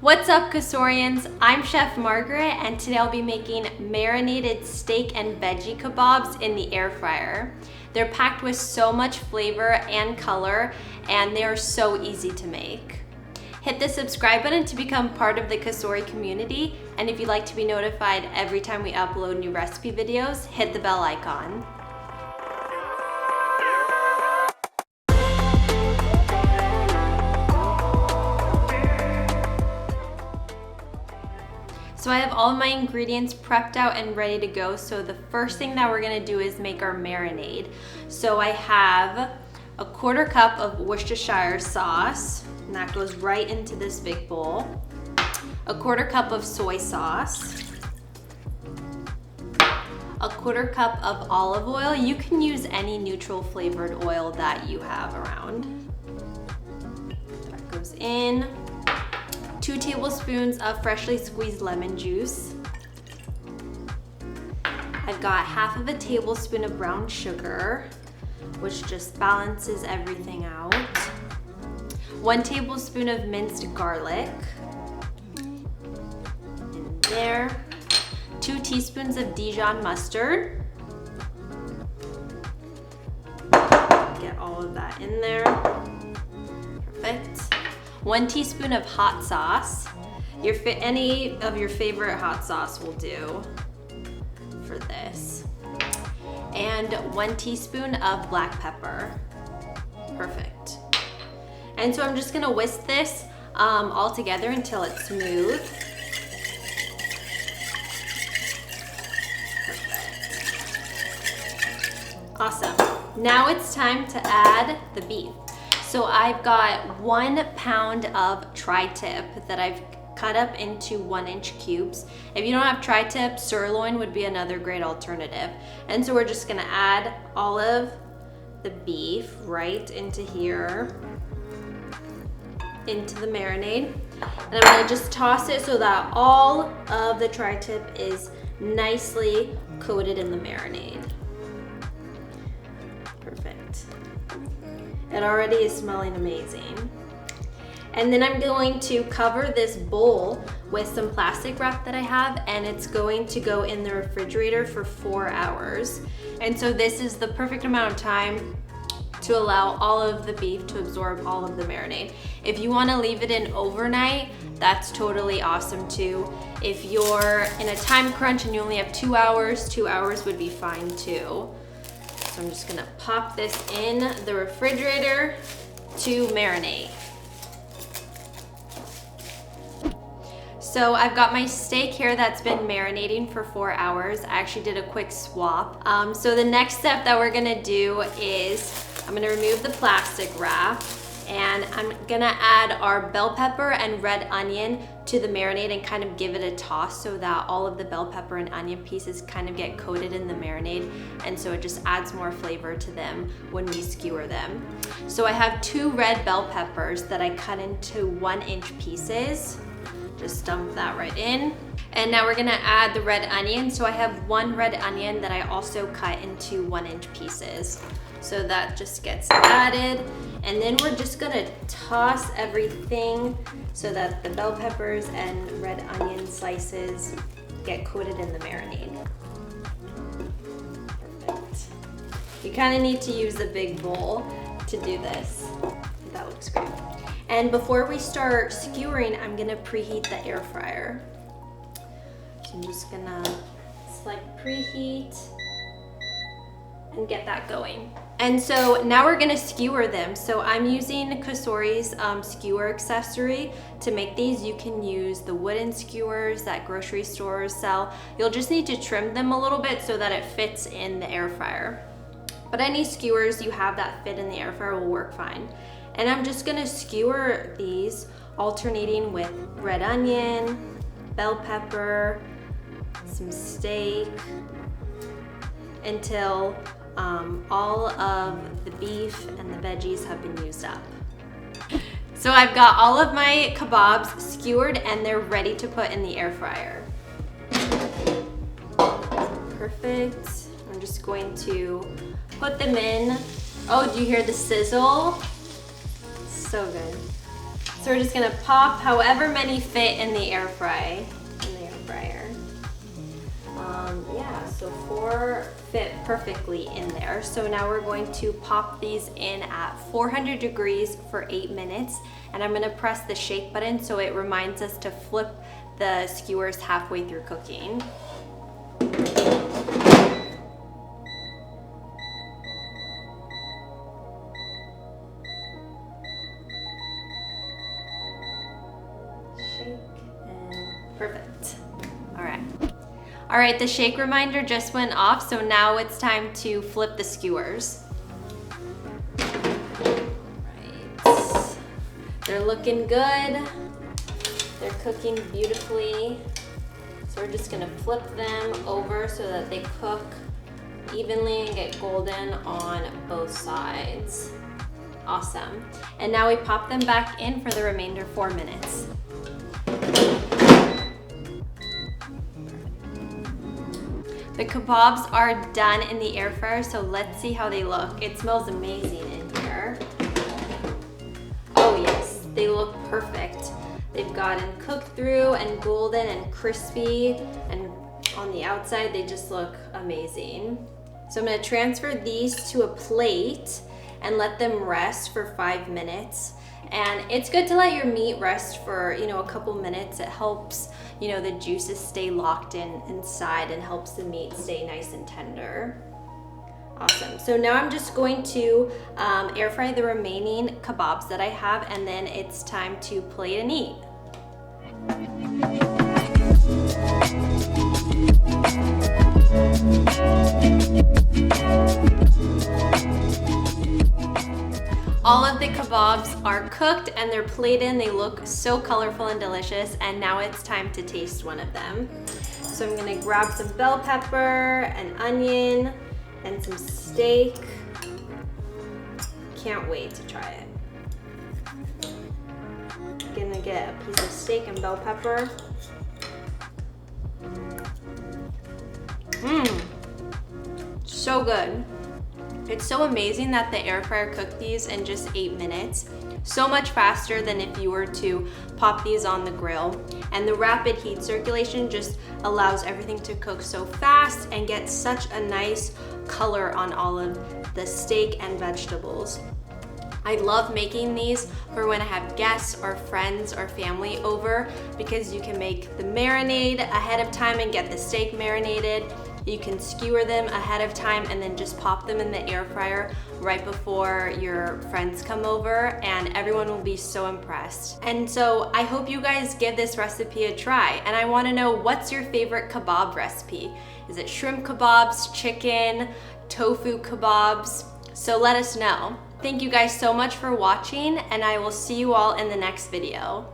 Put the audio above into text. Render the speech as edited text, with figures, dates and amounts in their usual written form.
What's up, Cosorians? I'm Chef Margaret, and today I'll be making marinated steak and veggie kebabs in the air fryer. They're packed with so much flavor and color, and they are so easy to make. Hit the subscribe button to become part of the Cosori community, and if you'd like to be notified every time we upload new recipe videos, hit the bell icon. So I have all of my ingredients prepped out and ready to go. So the first thing that we're gonna do is make our marinade. So I have a 1/4 cup of Worcestershire sauce, and that goes right into this big bowl. A 1/4 cup of soy sauce. A 1/4 cup of olive oil. You can use any neutral flavored oil that you have around. That goes in. 2 tablespoons of freshly squeezed lemon juice. I've got 1/2 tablespoon of brown sugar, which just balances everything out. 1 tablespoon of minced garlic. In there. 2 teaspoons of Dijon mustard. Get all of that in there. Perfect. 1 teaspoon of hot sauce. Any of your favorite hot sauce will do for this. And 1 teaspoon of black pepper. Perfect. And so I'm just gonna whisk this all together until it's smooth. Perfect. Awesome. Now it's time to add the beef. So I've got 1 pound of tri-tip that I've cut up into 1-inch cubes. If you don't have tri-tip, sirloin would be another great alternative. And so we're just gonna add all of the beef right into here, into the marinade. And I'm gonna just toss it so that all of the tri-tip is nicely coated in the marinade. Perfect. It already is smelling amazing. And then I'm going to cover this bowl with some plastic wrap that I have, and it's going to go in the refrigerator for 4 hours. And so this is the perfect amount of time to allow all of the beef to absorb all of the marinade. If you wanna leave it in overnight, that's totally awesome too. If you're in a time crunch and you only have 2 hours, 2 hours would be fine too. So I'm just gonna pop this in the refrigerator to marinate. So I've got my steak here that's been marinating for 4 hours. I actually did a quick swap. So the next step that we're gonna do is I'm gonna remove the plastic wrap, and I'm gonna add our bell pepper and red onion to the marinade and kind of give it a toss so that all of the bell pepper and onion pieces kind of get coated in the marinade, and so it just adds more flavor to them when we skewer them. So I have 2 red bell peppers that I cut into 1-inch pieces. Just dump that right in. And now we're gonna add the red onion. So I have 1 red onion that I also cut into 1-inch pieces. So that just gets added. And then we're just gonna toss everything so that the bell peppers and red onion slices get coated in the marinade. Perfect. You kind of need to use a big bowl to do this. That looks great. And before we start skewering, I'm gonna preheat the air fryer. So I'm just gonna select preheat and get that going. And so now we're gonna skewer them. So I'm using Cosori's skewer accessory to make these. You can use the wooden skewers that grocery stores sell. You'll just need to trim them a little bit so that it fits in the air fryer. But any skewers you have that fit in the air fryer will work fine. And I'm just gonna skewer these, alternating with red onion, bell pepper, some steak, until all of the beef and the veggies have been used up. So I've got all of my kebabs skewered and they're ready to put in the air fryer. Perfect. I'm just going to put them in. Oh, do you hear the sizzle? So good. So we're just gonna pop however many fit in the air fryer. Yeah, so 4 fit perfectly in there. So now we're going to pop these in at 400 degrees for 8 minutes. And I'm gonna press the shake button so it reminds us to flip the skewers halfway through cooking. Shake and perfect. All right, the shake reminder just went off, so now it's time to flip the skewers. Right. They're looking good. They're cooking beautifully. So we're just gonna flip them over so that they cook evenly and get golden on both sides. Awesome. And now we pop them back in for the remainder 4 minutes. The kebabs are done in the air fryer, so let's see how they look. It smells amazing in here. Oh yes, they look perfect. They've gotten cooked through and golden and crispy, and on the outside they just look amazing. So I'm gonna transfer these to a plate and let them rest for 5 minutes. And it's good to let your meat rest for, a couple minutes. It helps, the juices stay locked in inside and helps the meat stay nice and tender. Awesome. So now I'm just going to air fry the remaining kebabs that I have, and then it's time to plate and eat. All of the kebabs are cooked and they're plated and they look so colorful and delicious, and now it's time to taste one of them. So I'm gonna grab some bell pepper, an onion, and some steak. Can't wait to try it. Gonna get a piece of steak and bell pepper. So good. It's so amazing that the air fryer cooked these in just 8 minutes. So much faster than if you were to pop these on the grill. And the rapid heat circulation just allows everything to cook so fast and get such a nice color on all of the steak and vegetables. I love making these for when I have guests or friends or family over, because you can make the marinade ahead of time and get the steak marinated. You can skewer them ahead of time and then just pop them in the air fryer right before your friends come over, and everyone will be so impressed. And so I hope you guys give this recipe a try, and I want to know, what's your favorite kebab recipe? Is it shrimp kebabs, chicken, tofu kebabs? So let us know. Thank you guys so much for watching, and I will see you all in the next video.